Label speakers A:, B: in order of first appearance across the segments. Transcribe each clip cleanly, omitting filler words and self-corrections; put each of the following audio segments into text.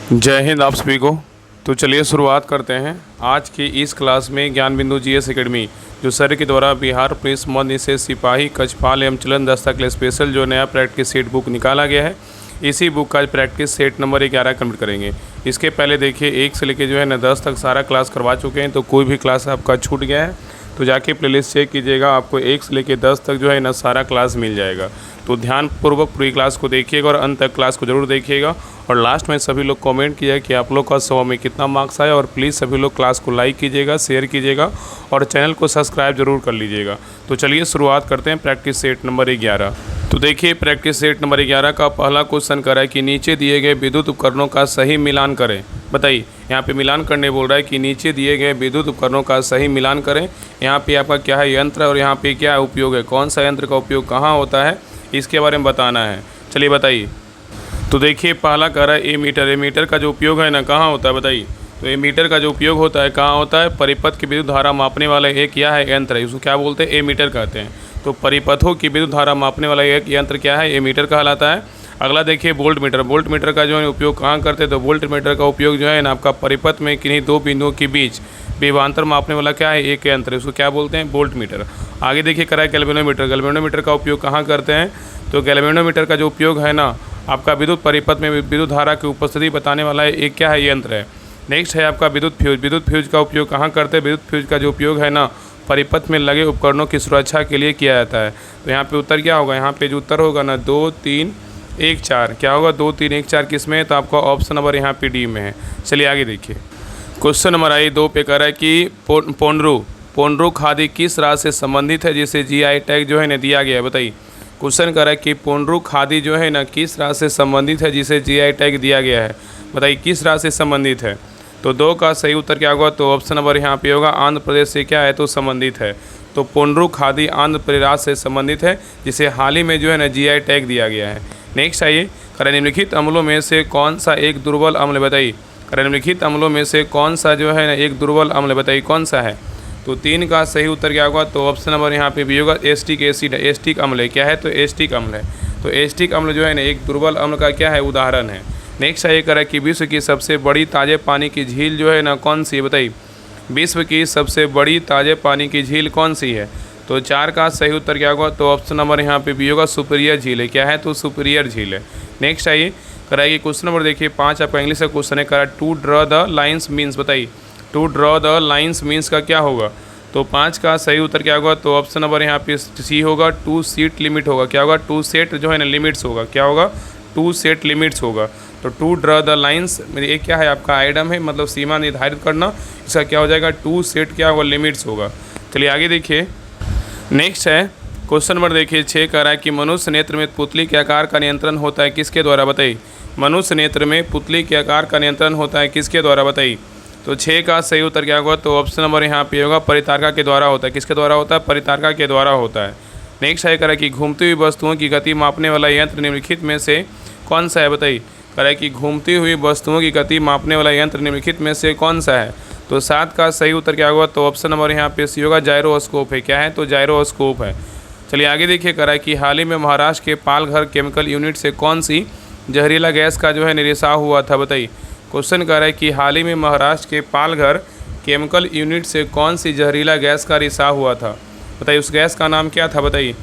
A: जय हिंद आप सभी को। तो चलिए शुरुआत करते हैं आज की इस क्लास में ज्ञान बिंदु जीएस एकेडमी जो सर के द्वारा बिहार पुलिस मध्य निषेध सिपाही कक्षपाल एवं चलन दस्ता के लिए स्पेशल जो नया प्रैक्टिस सेट बुक निकाला गया है, इसी बुक का प्रैक्टिस सेट नंबर 11 कंप्लीट करेंगे। इसके पहले देखिए 1 से लेके जो है ना 10 तक सारा क्लास करवा चुके हैं, तो कोई भी क्लास आपका छूट गया है तो जाके प्लेलिस्ट चेक कीजिएगा, आपको 1 से लेके 10 तक जो है ना सारा क्लास मिल जाएगा। तो ध्यानपूर्वक पूरी क्लास को देखिएगा और अंत तक क्लास को ज़रूर देखिएगा। और लास्ट में सभी लोग कमेंट किया कि आप लोग का 100 में कितना मार्क्स आया, और प्लीज़ सभी लोग क्लास को लाइक कीजिएगा, शेयर कीजिएगा और चैनल को सब्सक्राइब जरूर कर लीजिएगा। तो चलिए शुरुआत करते हैं प्रैक्टिस सेट नंबर 11। तो देखिए प्रैक्टिस सेट नंबर 11 का पहला क्वेश्चन कर रहा है कि नीचे दिए गए विद्युत उपकरणों का सही मिलान करें। बताइए, यहाँ पे मिलान करने बोल रहा है कि नीचे दिए गए विद्युत उपकरणों का सही मिलान करें। यहाँ पे आपका क्या है यंत्र और यहाँ पे क्या उपयोग है, कौन सा यंत्र का उपयोग कहाँ होता है, इसके बारे में बताना है। चलिए बताइए। तो देखिए पहला कह रहा है एमीटर। एमीटर का जो उपयोग है ना कहाँ होता है बताइए। तो एमीटर का जो उपयोग होता है कहाँ होता है, परिपथ की विद्युत धारा मापने वाला एक क्या है यंत्र है, उसको क्या बोलते हैं एमीटर कहते हैं। तो परिपथों की विद्युत धारा मापने वाला एक यंत्र क्या है, एमीटर कहलाता है। अगला देखिए वोल्ट मीटर। वोल्ट मीटर का जो है उपयोग कहाँ करते हैं, तो वोल्ट मीटर का उपयोग जो है ना आपका परिपथ में किन्हीं दो बिंदुओं के बीच विभवांतर मापने वाला क्या है एक यंत्र है, उसको क्या बोलते हैं वोल्ट मीटर। आगे देखिए करा है गैल्वेनोमीटर। गैल्वेनोमीटर का उपयोग कहाँ करते हैं, तो गैल्वेनोमीटर का जो उपयोग है ना आपका विद्युत परिपथ में विद्युत धारा की उपस्थिति बताने वाला एक क्या है यंत्र है। नेक्स्ट है आपका विद्युत फ्यूज। विद्युत फ्यूज का उपयोग कहाँ करते हैं, विद्युत फ्यूज का जो उपयोग है ना परिपथ में लगे उपकरणों की सुरक्षा के लिए किया जाता है। तो यहाँ पे उत्तर क्या होगा, यहाँ पे जो उत्तर होगा ना 2 3 1 4 क्या होगा 2 3 1 4 किस में है, तो आपका ऑप्शन नंबर यहाँ पे डी में है। चलिए आगे देखिए क्वेश्चन नंबर आई 2 पे कह रहा है कि पोंड्रू खादी किस राज्य से संबंधित है जिसे जीआई टैग जो है ना दिया गया है। बताइए क्वेश्चन कर रहा है कि पोंड्रू खादी जो है ना किस राज्य से संबंधित है जिसे जीआई टैग दिया गया है। बताइए किस राज्य से संबंधित है। तो 2 का सही उत्तर क्या होगा, तो ऑप्शन नंबर यहाँ पे होगा आंध्र प्रदेश से क्या है तो संबंधित है। तो पोंड्रू खादी आंध्र प्रदेश से संबंधित है जिसे हाल ही में जो है ना जीआई टैग दिया गया है। नेक्स्ट आइए कर निम्नलिखित अम्लों में से कौन सा एक दुर्बल अम्ल बताइए। कर निम्नलिखित अम्लों में से कौन सा जो है ना एक दुर्बल अम्ल बताइए कौन सा है। तो 3 का सही उत्तर क्या होगा, तो ऑप्शन नंबर यहाँ पे भी होगा एस्टिक एसिड है। एस्टिक अम्ल है, क्या है तो एस्टिक अम्ल है। तो एस्टिक अम्ल जो है ना एक दुर्बल अम्ल का क्या है उदाहरण है। नेक्स्ट ये करा कि विश्व की सबसे बड़ी ताज़े पानी की झील जो है ना कौन सी है बताइए। विश्व की सबसे बड़ी ताज़े पानी की झील कौन सी है। तो 4 का सही उत्तर क्या होगा, तो ऑप्शन नंबर यहाँ पे भी होगा सुपीरियर झील है, क्या है तो सुपीरियर झील है। नेक्स्ट आइए कराइए क्वेश्चन नंबर देखिए 5 आपका इंग्लिश का क्वेश्चन है। करा to draw the lines means. बताइए to draw the lines means का क्या होगा। तो 5 का सही उत्तर क्या होगा, तो ऑप्शन नंबर यहाँ पे सी होगा टू सेट लिमिट होगा, क्या होगा टू सेट जो है ना लिमिट्स होगा, क्या होगा टू सेट लिमिट्स होगा। तो टू ड्रॉ द लाइन्स ये क्या है आपका आइटम है, मतलब सीमा निर्धारित करना, इसका क्या हो जाएगा टू सेट क्या होगा लिमिट्स होगा। चलिए आगे देखिए नेक्स्ट है क्वेश्चन नंबर देखिए 6 कह रहा है कि मनुष्य नेत्र में पुतली के आकार का नियंत्रण होता है किसके द्वारा। बताइए मनुष्य नेत्र में पुतली के आकार का नियंत्रण होता है किसके द्वारा। बताइए तो 6 का सही उत्तर क्या होगा, तो ऑप्शन नंबर यहाँ पे होगा परितारका के द्वारा होता है। किसके द्वारा होता है, परितारका के द्वारा होता है। नेक्स्ट है कह रहा है कि घूमती हुई वस्तुओं की गति मापने वाला यंत्र निम्नलिखित में से कौन सा है। बताइए कह रहा है कि घूमती हुई वस्तुओं की गति मापने वाला यंत्र निम्नलिखित में से कौन सा है। तो 7 का सही उत्तर क्या होगा, तो ऑप्शन नंबर यहाँ पे सी होगा जायरोस्कोप है, क्या है तो जायरोस्कोप है। चलिए आगे देखिए कह रहा है कि हाल ही में महाराष्ट्र के पालघर केमिकल यूनिट से कौन सी जहरीला गैस का जो है रिसाव हुआ था। बताइए क्वेश्चन कर रहा है कि हाल ही में महाराष्ट्र के पालघर केमिकल यूनिट से कौन सी जहरीला गैस का रिसाव हुआ था। बताइए उस गैस का नाम क्या था। बताइए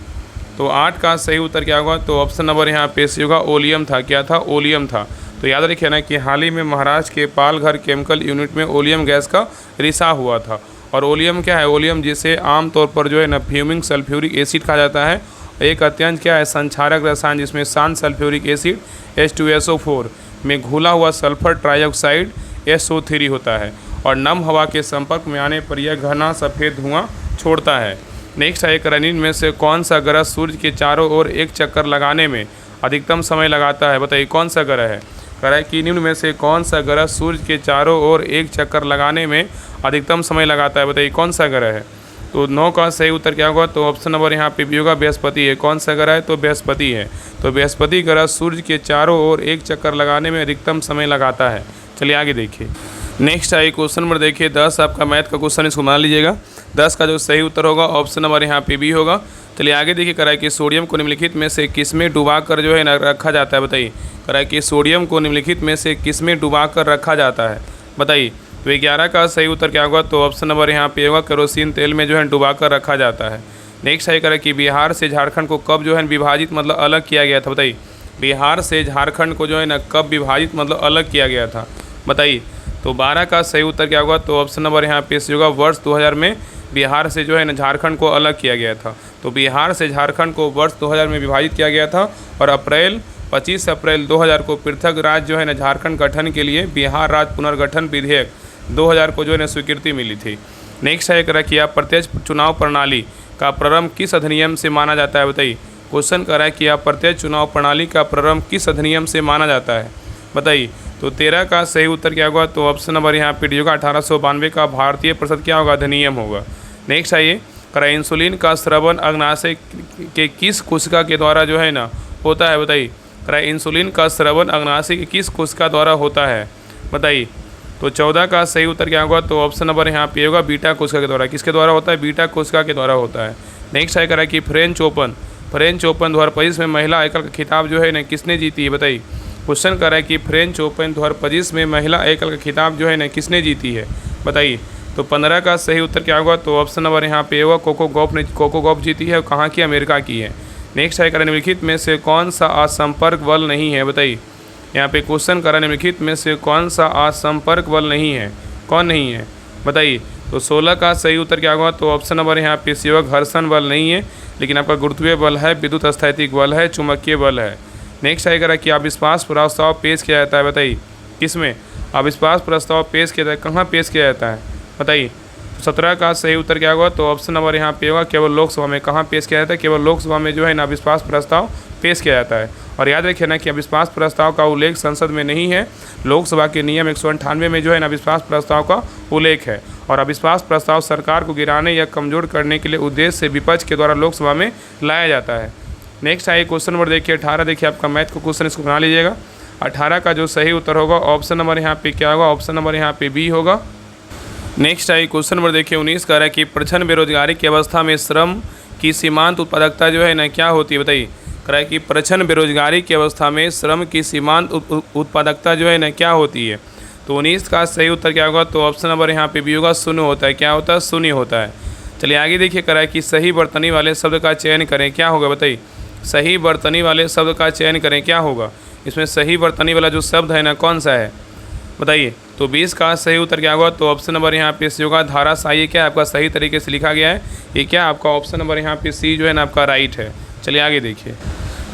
A: तो 8 का सही उत्तर क्या होगा, तो ऑप्शन नंबर यहाँ पे सी होगा ओलियम था, क्या था ओलियम था। तो याद रखिए ना कि हाल ही में महाराष्ट्र के पालघर केमिकल यूनिट में ओलियम गैस का रिसाव हुआ था। और ओलियम क्या है, ओलियम जिसे आमतौर पर जो है ना फ्यूमिंग सल्फ्यूरिक एसिड कहा जाता है, एक अत्यंत क्या है संक्षारक रसायन जिसमें शांत सल्फ्यूरिक एसिड H2SO4 में घुला हुआ सल्फर ट्राइऑक्साइड SO3 होता है और नम हवा के संपर्क में आने पर यह घना सफ़ेद धुआं छोड़ता है। नेक्स्ट है रनिन में से कौन सा ग्रह सूर्य के चारों ओर एक चक्कर लगाने में अधिकतम समय लगाता है। बताइए कौन सा ग्रह है। कह रहा है कि निम्न में से कौन सा ग्रह सूर्य के चारों ओर एक चक्कर लगाने में अधिकतम समय लगाता है। बताइए कौन सा ग्रह है। तो 9 का सही उत्तर क्या होगा, तो ऑप्शन नंबर यहाँ पे भी होगा बृहस्पति है। कौन सा ग्रह है, तो बृहस्पति है। तो बृहस्पति ग्रह सूर्य के चारों ओर एक चक्कर लगाने में अधिकतम समय लगाता है। चलिए आगे देखिए नेक्स्ट आई क्वेश्चन नंबर देखिए 10 आपका मैथ का क्वेश्चन, इसको मान लीजिएगा। 10 का जो सही उत्तर होगा ऑप्शन नंबर यहाँ पे भी होगा चलिए आगे देखिए, करा है कि सोडियम को निम्नलिखित में से किसमें डुबा कर जो है ना रखा जाता है, बताइए। करा है कि सोडियम को निम्नलिखित में से किसमें डुबा कर रखा जाता है, बताइए। तो 11 का सही उत्तर क्या होगा, तो ऑप्शन नंबर यहाँ पे होगा केरोसिन तेल में जो है डुबा कर रखा जाता है। नेक्स्ट है करा कि बिहार से झारखंड को कब जो है विभाजित मतलब अलग किया गया था, बताइए। बिहार से झारखंड को जो है ना कब विभाजित मतलब अलग किया गया था, बताइए। तो 12 का सही उत्तर क्या होगा, तो ऑप्शन नंबर यहाँ पे होगा वर्ष 2000 में बिहार से जो है ना झारखंड को अलग किया गया था। तो बिहार से झारखंड को वर्ष 2000 में विभाजित किया गया था और 25 अप्रैल 2000 को पृथक राज्य जो है ना झारखंड गठन के लिए बिहार राज्य पुनर्गठन विधेयक 2000 को जो है ना स्वीकृति मिली थी। नेक्स्ट है करा कि प्रत्यक्ष चुनाव प्रणाली का प्रारंभ किस अधिनियम से माना जाता है, बताइए। क्वेश्चन करा है कि प्रत्यक्ष चुनाव प्रणाली का प्रारंभ किस अधिनियम से माना जाता है, बताइए। तो 13 का सही उत्तर क्या होगा, तो ऑप्शन नंबर यहाँ पे डी होगा 1892 का भारतीय परिषद क्या होगा, अधिनियम होगा। नेक्स्ट आइए करा इंसुलिन का स्रवण अग्नाशय के किस कोशिका के द्वारा जो है ना होता है, बताइए। करा इंसुलिन का स्रवण अग्नाशय के किस कोशिका द्वारा होता है, बताइए। तो 14 का सही उत्तर क्या होगा, तो ऑप्शन नंबर यहाँ पे होगा बीटा कोशिका के द्वारा। किसके द्वारा होता है, बीटा कोशिका के द्वारा होता है। नेक्स्ट है करा कि फ्रेंच ओपन 2025 में महिला एकल का खिताब जो है ना किसने जीती है, बताइए। क्वेश्चन कर रहा है कि फ्रेंच ओपन 2025 में महिला एकल का खिताब जो है ना किसने जीती है, बताइए। तो 15 का सही उत्तर क्या होगा, तो ऑप्शन नंबर यहाँ पे होगा कोको गॉफ जीती है और कहाँ की, अमेरिका की है। नेक्स्ट है करा निम्नलिखित में से कौन सा असंपर्क बल नहीं है, बताइए। यहाँ पे क्वेश्चन करा निम्नलिखित में से कौन सा असंपर्क बल नहीं है, कौन नहीं है, बताइए। तो 16 का सही उत्तर क्या होगा, तो ऑप्शन नंबर यहाँ पे सी होगा घर्षण बल नहीं है, लेकिन आपका गुरुत्वीय बल है, विद्युत स्थैतिक बल है, चुंबकीय बल है। नेक्स्ट है करा कि अविश्वास प्रस्ताव पेश किया जाता है, बताइए। किसमें अविश्वास प्रस्ताव पेश किया जाता है, कहाँ पेश किया जाता है, बताइए। 17 का सही उत्तर क्या होगा, तो ऑप्शन नंबर यहाँ पे होगा केवल लोकसभा में। कहाँ पेश किया जाता है, केवल लोकसभा में जो है ना अविश्वास प्रस्ताव पेश किया जाता है। और याद रखिए ना कि अविश्वास प्रस्ताव का उल्लेख संसद में नहीं है, लोकसभा के नियम 198 में जो है ना अविश्वास प्रस्ताव का उल्लेख है। और अविश्वास प्रस्ताव सरकार को गिराने या कमजोर करने के लिए उद्देश्य से विपक्ष के द्वारा लोकसभा में लाया जाता है। नेक्स्ट आइए क्वेश्चन नंबर देखिए 18, देखिए आपका मैथ का क्वेश्चन, इसको बना लीजिएगा। 18 का जो सही उत्तर होगा ऑप्शन नंबर यहाँ पे क्या होगा, ऑप्शन नंबर यहाँ पे बी होगा। नेक्स्ट आइए क्वेश्चन नंबर देखिए 19 कह रहा है कि प्रच्छन्न बेरोजगारी की अवस्था में श्रम की सीमांत उत्पादकता जो है ना क्या होती है, बताइए। कह रहा है कि प्रच्छन्न बेरोजगारी की अवस्था में श्रम की सीमांत उत्पादकता जो है ना क्या होती है। तो 19 का सही उत्तर क्या होगा, तो ऑप्शन नंबर यहाँ पे बी होगा, शून्य होता है। क्या होता है, शून्य होता है। चलिए आगे देखिए कह रहा है कि सही बर्तनी वाले शब्द का चयन करें, क्या होगा, बताइए। सही बर्तनी वाले शब्द का चयन करें, क्या होगा। इसमें सही बर्तनी वाला जो शब्द है ना कौन सा है, बताइए। तो 20 का सही उत्तर क्या होगा, तो ऑप्शन नंबर यहाँ पे सी होगा धाराशायी। क्या आपका सही तरीके से लिखा गया है, ये क्या आपका ऑप्शन नंबर यहाँ पे सी जो है ना आपका राइट है। चलिए आगे देखिए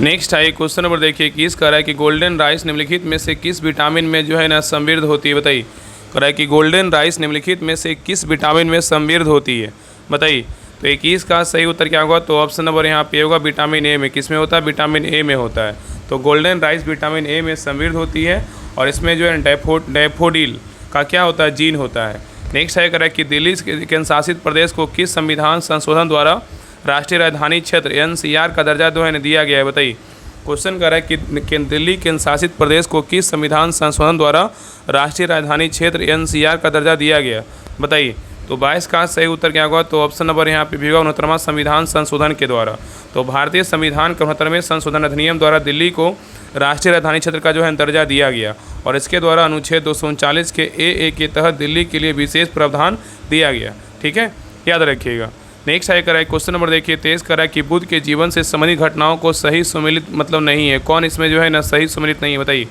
A: नेक्स्ट आइए क्वेश्चन नंबर देखिए 21 कह रहा है कि गोल्डन राइस निम्नलिखित में से किस विटामिन में जो है ना समृद्ध होती है, बताइए। कह रहा है कि गोल्डन राइस निम्नलिखित में से किस विटामिन में समृद्ध होती है, बताइए। तो 21 का सही उत्तर क्या होगा, तो ऑप्शन नंबर यहाँ पे होगा विटामिन ए में। किस में होता है, विटामिन ए में होता है। तो गोल्डन राइस विटामिन ए में समृद्ध होती है और इसमें जो है डैफोडिल का क्या होता है, जीन होता है। नेक्स्ट है कह रहा है कि दिल्ली केंद्र शासित प्रदेश को किस संविधान संशोधन द्वारा राष्ट्रीय राजधानी क्षेत्र NCR का दर्जा जो है ना दिया गया है, बताइए। क्वेश्चन कर रहा है कि दिल्ली केंद्र शासित प्रदेश को किस संविधान संशोधन द्वारा राष्ट्रीय राजधानी क्षेत्र NCR का दर्जा दिया गया, बताइए। तो 22 का सही उत्तर क्या होगा, तो ऑप्शन नंबर यहाँ पे भी होगा 69वां संविधान संशोधन के द्वारा। तो भारतीय संविधान के 69वें संशोधन अधिनियम द्वारा दिल्ली को राष्ट्रीय राजधानी क्षेत्र का जो है दर्जा दिया गया और इसके द्वारा अनुच्छेद 239 के AA के तहत दिल्ली के लिए विशेष प्रावधान दिया गया, ठीक है, याद रखिएगा। नेक्स्ट है करा है क्वेश्चन नंबर देखिए 23 करा है कि बुद्ध के जीवन से संबंधित घटनाओं को सही सुमेलित मतलब नहीं है, कौन इसमें जो है ना सही सुमेलित नहीं है, बताइए।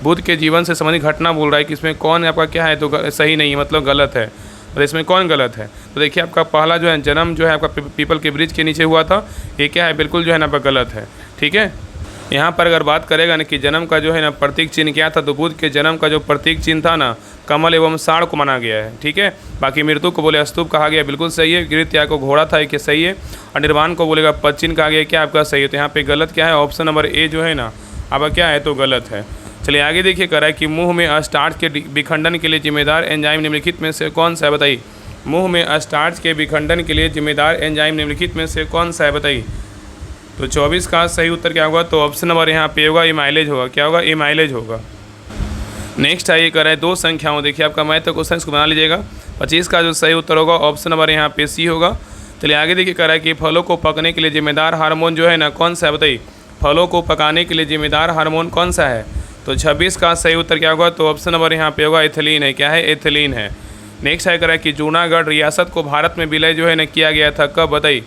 A: बुद्ध के जीवन से संबंधित घटना बोल रहा है कि इसमें कौन आपका क्या है, तो सही नहीं है मतलब गलत है। और इसमें कौन गलत है, तो देखिए आपका पहला जो है जन्म जो है आपका पीपल के ब्रिज के नीचे हुआ था, ये क्या है, बिल्कुल जो है ना आपका गलत है, ठीक है। यहाँ पर अगर बात करेगा ना कि जन्म का जो है ना प्रतीक चिन्ह क्या था, तो बुद्ध के जन्म का जो प्रतीक चिन्ह था ना कमल एवं साड़ को माना गया है, ठीक है। बाकी मृत्यु को बोले स्तूप कहा गया, बिल्कुल सही है। गृह त्याग को घोड़ा था, ये सही है। और निर्वाण को बोलेगा पद चिन्ह कहा गया, क्या आपका सही है। तो यहाँ पे गलत क्या है, ऑप्शन नंबर ए जो है ना आपका क्या है, तो गलत है। चलिए आगे देखिए करा है कि मुँह में स्टार्च के विखंडन के लिए जिम्मेदार एंजाइम निम्नलिखित में से कौन सा है, बताइए। मुँह में स्टार्च के विखंडन के लिए जिम्मेदार एंजाइम निम्नलिखित में से कौन सा है, बताइए। तो 24 का सही उत्तर क्या होगा, तो ऑप्शन नंबर यहाँ पे होगा एमाइलेज होगा, क्या होगा, एमाइलेज होगा। नेक्स्ट आइए कर रहा है दो संख्याओं, देखिए आपका मैथ का क्वेश्चन, इसको बना लीजिएगा। 25 का जो सही उत्तर होगा ऑप्शन नंबर यहाँ पे सी होगा। चलिए आगे देखिए, कह रहा है कि फलों को पकने के लिए जिम्मेदार हार्मोन जो है ना कौन सा है, बताइए। फलों को पकाने के लिए जिम्मेदार हार्मोन कौन सा है? तो 26 का सही उत्तर क्या होगा? तो ऑप्शन नंबर यहाँ पे होगा एथिलीन है। क्या है? एथिलीन है। नेक्स्ट है, कह रहा है कि जूनागढ़ रियासत को भारत में विलय जो है ना किया गया था, कब? बताइए।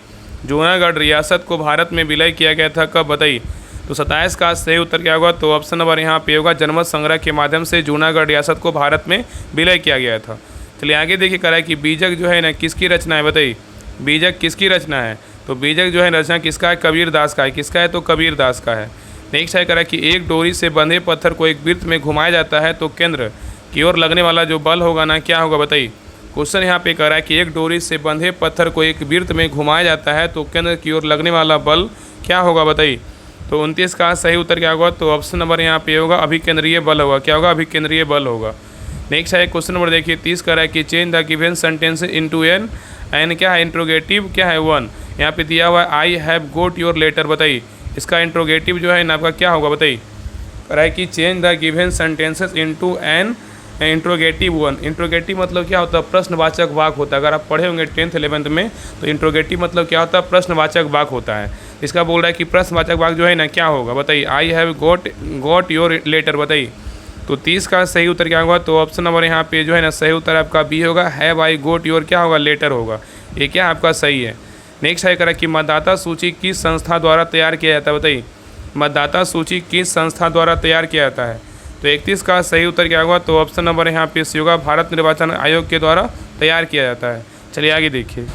A: जूनागढ़ रियासत को भारत में विलय किया गया था, कब? बताइए। तो 27 का सही उत्तर क्या होगा? तो ऑप्शन नंबर यहाँ पे होगा जनमत संग्रह के माध्यम से जूनागढ़ रियासत को भारत में विलय किया गया था। चलिए आगे देखिए, कह रहा है कि बीजक जो है ना किसकी रचना है, बताइए। बीजक किसकी रचना है? तो बीजक जो है रचना किसका है? कबीर दास का है। किसका है? तो कबीर दास का है। नेक्स्ट है, कह रहा है कि एक डोरी से बंधे पत्थर को एक वृत्त में घुमाया जाता है तो केंद्र की ओर लगने वाला जो बल होगा ना, क्या होगा? बताइए। क्वेश्चन यहाँ पे कह रहा है कि एक डोरी से बंधे पत्थर को एक वृत्त में घुमाया जाता है तो केंद्र की ओर लगने वाला बल क्या होगा? बताइए। तो 29 का सही उत्तर क्या होगा? तो ऑप्शन नंबर यहाँ पे होगा अभिकेंद्रीय बल होगा। क्या होगा? अभिकेंद्रीय बल होगा। नेक्स्ट है क्वेश्चन नंबर देखिए 30, कह रहा है कि change the given sentence into an क्या है? इंट्रोगेटिव क्या है? 1। यहाँ पे दिया हुआ है I have got your letter, बताइए। इसका इंट्रोगेटिव जो है ना आपका क्या होगा? बताइए। कह रहा है कि change the given sentences into an interrogative 1। Interrogative मतलब क्या होता है? प्रश्नवाचक वाक्य होता है। अगर आप पढ़े होंगे 10th 11th में तो इंट्रोगेटिव मतलब क्या होता है? प्रश्नवाचक वाक्य होता है। इसका बोल रहा है कि प्रश्नवाचक वाक्य जो है ना क्या होगा? बताइए। I have got your letter, बताइए। तो 30 का सही उत्तर क्या होगा? तो ऑप्शन नंबर यहाँ पे जो है ना सही उत्तर आपका बी होगा, हैव आई गोट योर क्या होगा? लेटर होगा। ये क्या आपका सही है। नेक्स्ट है, करा कि मतदाता सूची किस संस्था द्वारा तैयार किया जाता है? बताइए। मतदाता सूची किस संस्था द्वारा तैयार किया जाता है? तो 31 का सही उत्तर क्या होगा? तो ऑप्शन नंबर यहाँ पे होगा भारत निर्वाचन आयोग के द्वारा तैयार किया जाता है। चलिए आगे देखिए।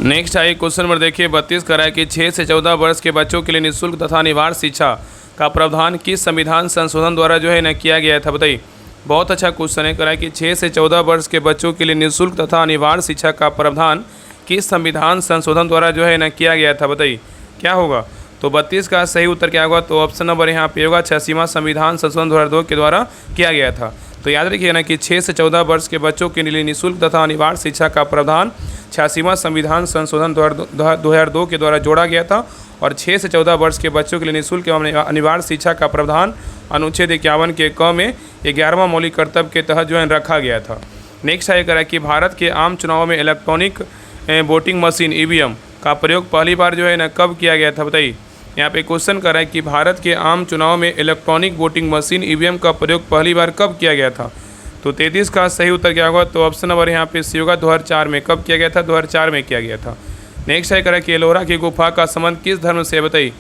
A: नेक्स्ट है क्वेश्चन नंबर देखिए 32, करा है कि 6 से 14 वर्ष के बच्चों के लिए निःशुल्क तथा अनिवार्य शिक्षा का प्रावधान किस संविधान संशोधन द्वारा जो है ना किया गया था? बताइए। बहुत अच्छा क्वेश्चन है। कह रहा है कि 6 से 14 वर्ष के बच्चों के लिए निःशुल्क तथा अनिवार्य शिक्षा का प्रावधान किस संविधान संशोधन द्वारा जो है ना किया गया था? बताइए। क्या होगा? तो 32 का सही उत्तर क्या होगा? तो ऑप्शन नंबर यहाँ पे होगा 86वां संविधान संशोधन 2002 के द्वारा किया गया था। तो याद रखिए ना कि 6 से 14 वर्ष के बच्चों के लिए निःशुल्क तथा अनिवार्य शिक्षा का प्रावधान 86वां संविधान संशोधन 2002 के द्वारा जोड़ा गया था और 6 से 14 वर्ष के बच्चों के लिए निःशुल्क एवं अनिवार्य शिक्षा का प्रावधान अनुच्छेद 51 के क में 11वां मौलिक कर्तव्य के तहत जो है रखा गया था। नेक्स्ट है कह रहा है कि भारत के आम चुनाव में इलेक्ट्रॉनिक वोटिंग मशीन ईवीएम का प्रयोग पहली बार जो है ना कब किया गया था? बताइए। यहाँ पे क्वेश्चन कर रहा है कि भारत के आम चुनाव में इलेक्ट्रॉनिक वोटिंग मशीन ईवीएम का प्रयोग पहली बार कब किया गया था? तो 33 का सही उत्तर क्या होगा? तो ऑप्शन नंबर यहाँ पे सी होगा 2004 में। कब किया गया था? 2004 में किया गया था। नेक्स्ट है कह रहा है कि एलोरा की गुफा का संबंध किस धर्म से है? बताइए।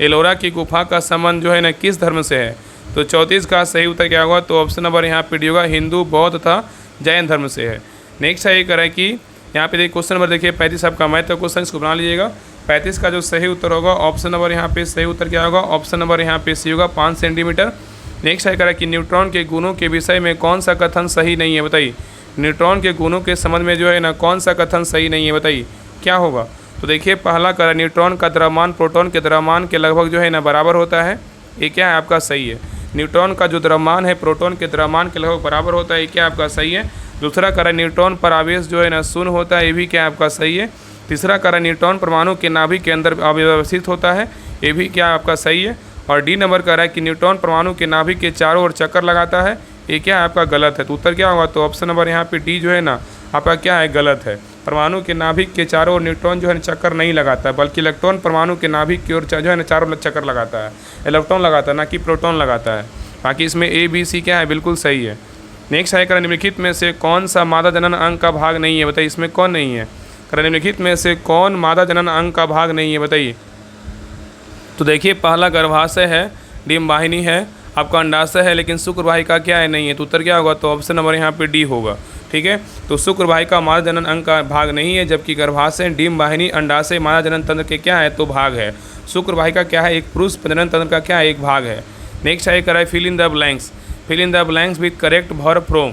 A: एलोरा की गुफा का संबंध जो है ना किस धर्म से है? तो 34 का सही उत्तर क्या होगा? तो ऑप्शन नंबर यहाँ पे डी होगा हिंदू, बौद्ध तथा जैन धर्म से है। नेक्स्ट है ये कह रहा है कि यहाँ पे देखिए क्वेश्चन नंबर देखिए 35 आपका मैथ का क्वेश्चन, इसको बना लीजिएगा। 35 का जो सही उत्तर होगा ऑप्शन नंबर यहाँ पे सही उत्तर क्या होगा? ऑप्शन नंबर यहाँ पे सी होगा 5 सेंटीमीटर। नेक्स्ट है कह रहा है कि न्यूट्रॉन के गुणों के विषय में कौन सा कथन सही नहीं है? बताइए। न्यूट्रॉन के गुणों के संबंध में जो है ना कौन सा कथन सही नहीं है? बताइए क्या होगा? तो देखिए पहला कह रहा है न्यूट्रॉन का द्रव्यमान प्रोटॉन के द्रव्यमान के लगभग जो है ना बराबर होता है। ये क्या है आपका सही है। न्यूट्रॉन का जो द्रव्यमान है प्रोटॉन के द्रव्यमान के लगभग बराबर होता है। ये क्या आपका सही है। दूसरा कह रहा है न्यूट्रॉन पर आवेश जो है ना शून्य होता है। ये भी क्या आपका सही है। तीसरा कह रहा है न्यूट्रॉन परमाणु के नाभिक के अंदर अव्यवस्थित होता है। ये भी क्या आपका सही है। और डी नंबर कह रहा है कि न्यूट्रॉन परमाणु के नाभिक के चारों ओर चक्कर लगाता है। ये क्या है आपका गलत है। तो उत्तर क्या होगा? तो ऑप्शन नंबर यहाँ पे डी जो है ना आपका क्या है? गलत है। परमाणु के नाभिक के चारों ओर न्यूट्रॉन जो है चक्कर नहीं लगाता है, बल्कि इलेक्ट्रॉन परमाणु के नाभिक की ओर जो है ना चारों चक्कर लगाता है। इलेक्ट्रॉन लगाता है ना कि प्रोटॉन लगाता है। बाकी इसमें ए बी सी क्या है? बिल्कुल सही है। नेक्स्ट है कह निम्नलिखित में से कौन सा मादा जनन अंग का भाग नहीं है? बताइए इसमें कौन नहीं है। कह निम्नलिखित में से कौन मादा जनन अंग का भाग नहीं है? बताइए। तो देखिए पहला गर्भाशय है, डिम्ब वाहिनी है, आपका अंडाशय है, लेकिन शुक्रवाहिका क्या है? नहीं है। तो उत्तर क्या होगा? तो ऑप्शन नंबर यहाँ पे डी होगा। ठीक है। तो शुक्रवाहिका मादा जनन अंग का भाग नहीं है, जबकि गर्भाशय, डिम्ब वाहिनी, अंडाशय मादा जनन तंत्र के क्या है? तो भाग है। शुक्रवाहिका क्या है? एक पुरुष प्रजनन तंत्र का क्या है? एक भाग है। नेक्स्ट है कह रहा है fill in the blanks. Fill in the blanks with correct verb from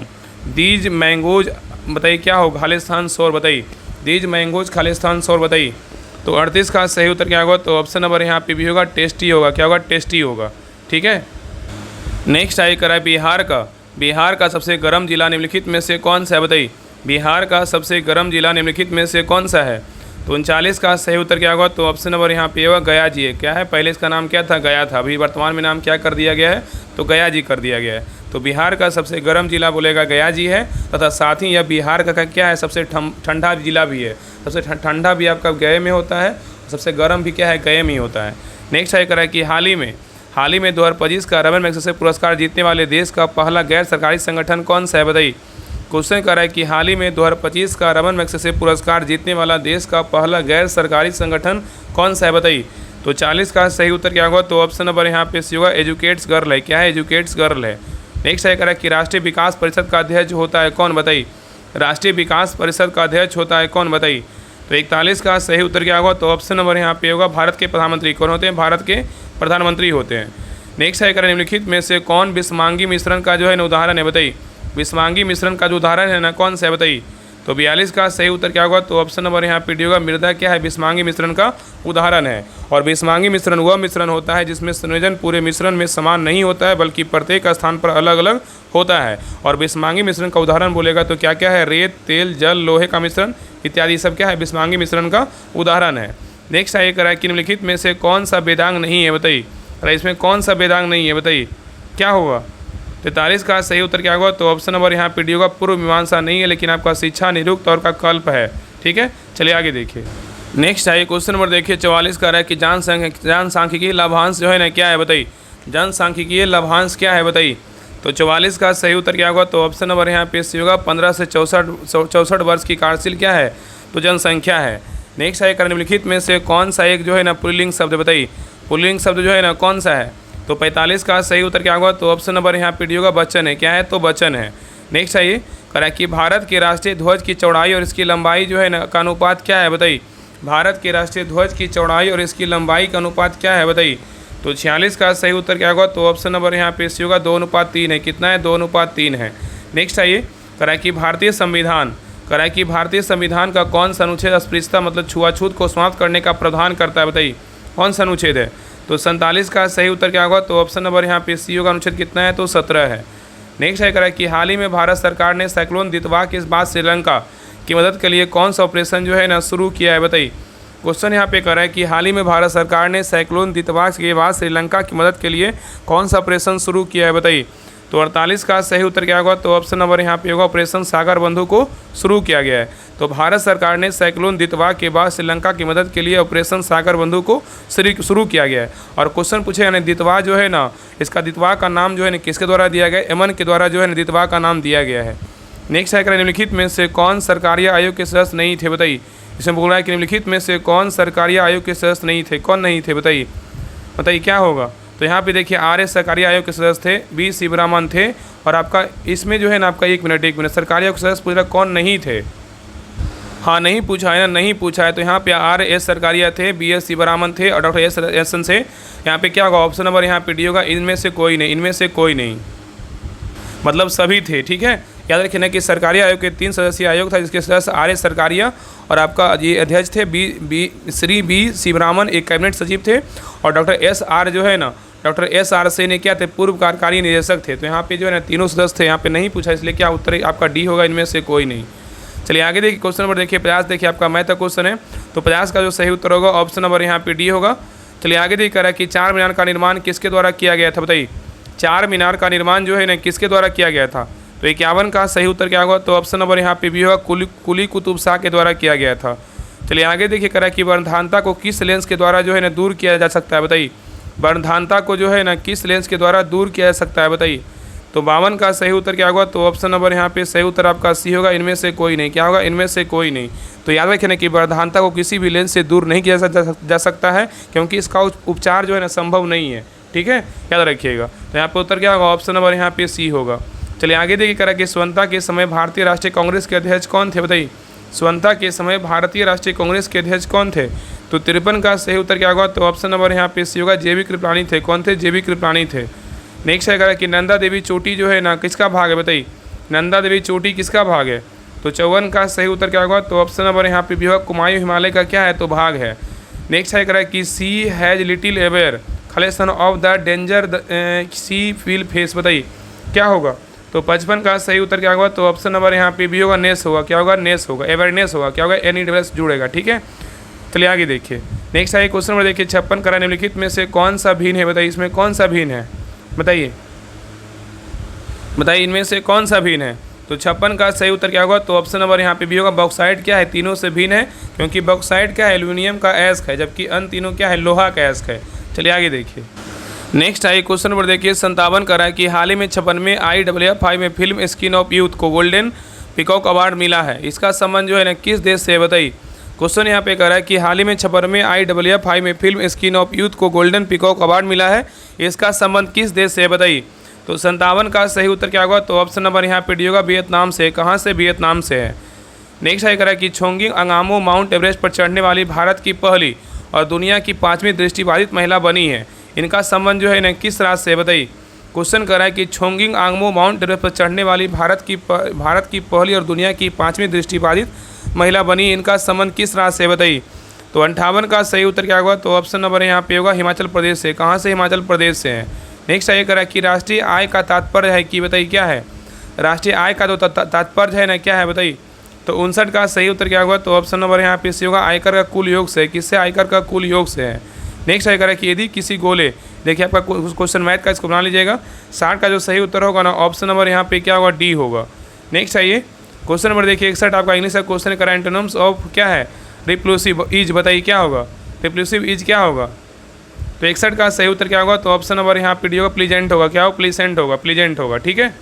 A: these mangoes. बताइए क्या हो? खालिस्तान शोर। बताइए दीज मैंगोज खालिस्तान शोर। बताइए। तो 38 का सही उत्तर क्या होगा? तो ऑप्शन नंबर यहाँ पे भी होगा टेस्टी होगा। क्या होगा? टेस्टी होगा। ठीक है। नेक्स्ट आई करा है बिहार का सबसे गर्म जिला निम्नलिखित में से कौन सा है? बताइए। बिहार का सबसे गर्म जिला निम्नलिखित में से कौन सा है? तो 39 का सही उत्तर क्या होगा? तो ऑप्शन नंबर यहाँ पे होगा गया जी है। क्या है? पहले इसका नाम क्या था? गया था। अभी वर्तमान में नाम क्या कर दिया गया है? तो गया जी कर दिया गया है। तो बिहार का सबसे गर्म जिला बोलेगा गया जी है, तथा साथ ही यह बिहार का क्या है? सबसे ठंडा जिला भी है। सबसे ठंडा भी आपका गया में होता है, सबसे गर्म भी क्या है? गया में ही होता है। नेक्स्ट है करा कि हाल ही में 2025 का रमन मैग्सेसे पुरस्कार जीतने वाले देश का पहला गैर सरकारी संगठन कौन सा है? बताइए। क्वेश्चन कर रहा है कि हाल ही में 2025 का रमन मैग्सेसे पुरस्कार जीतने वाला देश का पहला गैर सरकारी संगठन कौन सा है? बताइए। तो 40 का सही उत्तर क्या होगा? तो ऑप्शन नंबर यहाँ पे सी होगा एजुकेट्स गर्ल है। क्या है? एजुकेट्स गर्ल है। नेक्स्ट है करा कि राष्ट्रीय विकास परिषद का अध्यक्ष होता है कौन? बताइए। राष्ट्रीय विकास परिषद का अध्यक्ष होता है कौन? बताइए। तो 41 का सही उत्तर क्या होगा? तो ऑप्शन नंबर यहाँ पे होगा भारत के प्रधानमंत्री। कौन होते हैं? भारत के प्रधानमंत्री होते हैं। नेक्स्ट है करें निम्नलिखित में से कौन विषमांगी मिश्रण का जो है ना उदाहरण है? बताइए। विषमांगी मिश्रण का जो उदाहरण है ना कौन सा है? बताइए। तो 42 का सही उत्तर क्या होगा? तो ऑप्शन नंबर यहाँ पे डी होगा मृदा क्या है? विषमांगी मिश्रण का उदाहरण है। और विषमांगी मिश्रण वह मिश्रण होता है जिसमें संयोजन पूरे मिश्रण में समान नहीं होता है, बल्कि प्रत्येक स्थान पर अलग अलग होता है। और विषमांगी मिश्रण का उदाहरण बोलेगा तो क्या क्या है? रेत, तेल, जल, लोहे का मिश्रण इत्यादि सब क्या है? विषमांगी मिश्रण का उदाहरण है। नेक्स्ट है करा कि निम्नलिखित में से कौन सा वेदांग नहीं है? बताइए। अरे इसमें कौन सा वेदांग नहीं है? बताइए क्या होगा? 43 का सही उत्तर क्या होगा? तो ऑप्शन नंबर यहाँ पे डी होगा पूर्व मीमांसा नहीं है, लेकिन आपका शिक्षा, निरुक्त और का कल्प है। ठीक है, चलिए आगे देखिए। नेक्स्ट है क्वेश्चन नंबर देखिए 44 का रहा है कि जनसांख्यिकीय लाभांश जो है ना क्या है? बताइए। जनसांख्यिकीय लाभांश क्या है? बताइए। तो 44 का सही उत्तर क्या होगा? तो ऑप्शन नंबर यहाँ पे सी होगा 15 से 64 वर्ष की कार्यशील क्या है? तो जनसंख्या है। नेक्स्ट है निम्नलिखित में से कौन सा एक जो है ना पुल्लिंग शब्द? बताइए। पुल्लिंग शब्द जो है ना कौन सा है? तो 45 का सही उत्तर क्या होगा? तो ऑप्शन नंबर यहाँ पे डी होगा बच्चन है। क्या है? तो बच्चन है। नेक्स्ट है ये करा कि भारत के राष्ट्रीय ध्वज की चौड़ाई और इसकी लंबाई जो है ना का अनुपात क्या है? बताइए। भारत के राष्ट्रीय ध्वज की चौड़ाई और इसकी लंबाई का अनुपात क्या है? बताइए। तो 46 का सही उत्तर क्या होगा? तो ऑप्शन नंबर यहाँ पे सी होगा 2:3 है। कितना है? 2:3 है। नेक्स्ट है ये करा कि भारतीय संविधान का कौन सा अनुच्छेद अस्पृश्यता मतलब छुआछूत को समाप्त करने का प्रावधान करता है? बताइए। कौन सा अनुच्छेद है? तो 47 का सही उत्तर क्या होगा? तो ऑप्शन नंबर यहाँ पे सी होगा अनुच्छेद कितना है? तो 17 है। नेक्स्ट है करा कि हाल ही में भारत सरकार ने साइक्लोन दितवा के बाद श्रीलंका की मदद के लिए कौन सा ऑपरेशन जो है ना शुरू किया है? बताइए। क्वेश्चन यहाँ पे कर रहा है कि हाल ही में भारत सरकार ने साइक्लोन दितवा के बाद श्रीलंका की मदद के लिए कौन सा ऑपरेशन शुरू किया है? बताइए। तो 48 का सही उत्तर क्या होगा? तो ऑप्शन नंबर यहाँ पे होगा ऑपरेशन सागर बंधु को शुरू किया गया है। तो भारत सरकार ने साइक्लोन दितवा के बाद श्रीलंका की मदद के लिए ऑपरेशन सागर बंधु को शुरू किया गया है। और क्वेश्चन पूछे यानी दितवा जो है ना, इसका दितवा का नाम जो है ना किसके द्वारा दिया गया है? एमन के द्वारा जो है ना दितवा का नाम दिया गया है। नेक्स्ट है निम्नलिखित में से कौन सरकारी आयोग के सदस्य नहीं थे? बताइए। इसमें बोल रहा है कि निम्नलिखित में से कौन सरकारी आयोग के सदस्य नहीं थे? कौन नहीं थे? बताइए। बताइए क्या होगा? तो यहाँ पे देखिए RS सरकारी आयोग के सदस्य थे, B शिवरामन थे, और आपका इसमें जो है ना आपका एक मिनट सरकारी आयोग के सदस्य पूछ रहा कौन नहीं थे? हाँ नहीं पूछा है ना, नहीं पूछा है। तो यहाँ पे RS सरकारिया थे, BS शिवरामन थे और डॉक्टर S एसन से। यहाँ पे क्या होगा? ऑप्शन नंबर यहाँ पे डी होगा इनमें से कोई नहीं। इनमें से कोई नहीं मतलब सभी थे। ठीक है, याद रखिए ना कि सरकारी आयोग के 3 सदस्यीय आयोग था जिसके सदस्य RS सरकारिया और आपका ये अध्यक्ष थे श्री B शिवरामन, एक कैबिनेट सचिव थे, और डॉक्टर SR जो है ना डॉक्टर SR से ने क्या थे? पूर्व कार्यकारी निदेशक थे। तो यहाँ पे जो है ना तीनों सदस्य थे। यहाँ पे नहीं पूछा, इसलिए क्या उत्तर आपका डी होगा इनमें से कोई नहीं। चलिए आगे देखिए क्वेश्चन नंबर देखिए 50 देखिए आपका मैथ का क्वेश्चन है। तो 50 का जो सही उत्तर होगा ऑप्शन नंबर यहाँ पे डी होगा। चलिए आगे देखिए कह रहा है कि 4 मीनार का निर्माण किसके द्वारा किया गया था? बताइए। 4 मीनार का निर्माण जो है ना किसके द्वारा किया गया था? तो 51 का सही उत्तर क्या होगा? तो ऑप्शन नंबर यहाँ पे भी होगा कुली कुतुब शाह के द्वारा किया गया था। चलिए आगे देखिए कह रहा है कि वर्णधानता को किस लेंस के द्वारा जो है ना दूर किया जा सकता है? बताइए। वर्णधानता को जो है ना किस लेंस के द्वारा दूर किया जा सकता है? बताइए। तो 52 का सही उत्तर क्या होगा? तो ऑप्शन नंबर यहाँ पे सही उत्तर आपका सी होगा इनमें से कोई नहीं। क्या होगा? इनमें से कोई नहीं। तो याद रखिए ना कि वर्णधानता को किसी भी लेंस से दूर नहीं किया जा सकता है, क्योंकि इसका उपचार जो है ना संभव नहीं है। ठीक है, याद रखिएगा। तो यहाँ पे उत्तर क्या होगा? ऑप्शन नंबर यहाँ पे सी होगा। चलिए आगे देखिए करा कि स्वतंत्रता के समय भारतीय राष्ट्रीय कांग्रेस के अध्यक्ष कौन थे? बताइए। स्वतंत्रता के समय भारतीय राष्ट्रीय कांग्रेस के अध्यक्ष कौन थे? तो 53 का सही उत्तर क्या होगा? तो ऑप्शन नंबर यहाँ पे सी होगा JB कृपलानी थे। कौन थे? JB कृपलानी थे। नेक्स्ट है कि नंदा देवी चोटी जो है ना किसका भाग है? बताइए। नंदा देवी चोटी किसका भाग है? तो 54 का सही उत्तर क्या होगा? तो ऑप्शन नंबर यहाँ पे भी होगा कुमायूं हिमालय का क्या है? तो भाग है। नेक्स्ट है कि सी हैज लिटिल अवेयर खलेसन of the danger she feel face. बताइए क्या होगा? तो 55 का सही उत्तर क्या होगा? तो ऑप्शन नंबर यहाँ पे भी होगा नेस होगा। क्या होगा? नेस होगा, अवेयरनेस होगा। क्या होगा? NES जुड़ेगा। ठीक है, चलिए आगे देखिए। नेक्स्ट है क्वेश्चन नंबर देखिए 56 करा निम्नलिखित में से कौन सा भिन्न है, बताइए इसमें कौन सा भिन्न है, बताइए बताइए इनमें से कौन सा भिन्न है। तो 56 का सही उत्तर क्या होगा, तो ऑप्शन नंबर यहाँ पे भी होगा बॉक्साइट क्या है, तीनों से भिन्न है, क्योंकि बॉक्साइट क्या है एल्यूमिनियम का अयस्क है, जबकि अन्य तीनों क्या है लोहा का अयस्क है। चलिए आगे देखिए। नेक्स्ट आई क्वेश्चन नंबर देखिए 57 का रहा है कि हाल ही में 56 में IAAF में फिल्म स्किन ऑफ यूथ को गोल्डन पीकॉक अवार्ड मिला है, इसका संबंध जो है ना किस देश से है, बताइए। क्वेश्चन यहाँ पे कर रहा है कि हाल ही में 56 में IAAF में फिल्म स्किन ऑफ यूथ को गोल्डन पीकॉक अवार्ड मिला है, इसका संबंध किस देश से है, बताइए। तो 57 का सही उत्तर क्या होगा, तो ऑप्शन नंबर यहाँ पे डी होगा वियतनाम से। कहाँ से, वियतनाम से है। नेक्स्ट है करा कि छोंगिंग अंगामो माउंट एवरेस्ट पर चढ़ने वाली भारत की पहली और दुनिया की 5वीं दृष्टिबाधित महिला बनी है, इनका संबंध जो है ना किस राज्य से, बताइए। क्वेश्चन कर रहा है कि छोंगिंग अंगामो माउंट एवरेस्ट पर चढ़ने वाली भारत की पहली और दुनिया की 5वीं दृष्टिबाधित महिला बनी, इनका संबंध किस राज्य से, बताइए। तो 58 का सही उत्तर क्या होगा, तो ऑप्शन नंबर यहाँ पे होगा हिमाचल प्रदेश से। कहाँ से, हिमाचल प्रदेश से है। नेक्स्ट ये करा कि राष्ट्रीय आय का तात्पर्य है कि, बताइए क्या है, राष्ट्रीय आय का तो तात्पर्य है ना क्या है, बताइए। तो 59 का सही उत्तर क्या होगा, तो ऑप्शन नंबर यहाँ पे सी होगा आयकर का कुल योग से। किससे, आयकर का कुल योग से है। नेक्स्ट ये करा कि यदि किसी गोले, देखिए आपका क्वेश्चन मैथ का, इसको बना लीजिएगा। 60 का जो सही उत्तर होगा ना ऑप्शन नंबर यहाँ पे क्या होगा, डी होगा। नेक्स्ट आइए क्वेश्चन नंबर देखिए 61 आपका इंग्लिश का क्वेश्चन करा एंटोनिम्स ऑफ क्या है, रिप्लूसिव इज, बताइए क्या होगा, रिप्लूसिव इज क्या होगा। तो 61 का सही उत्तर क्या होगा, तो ऑप्शन नंबर यहाँ पे डी होगा प्लीजेंट होगा। क्या होगा, प्लीजेंट होगा, प्लीजेंट होगा, ठीक है।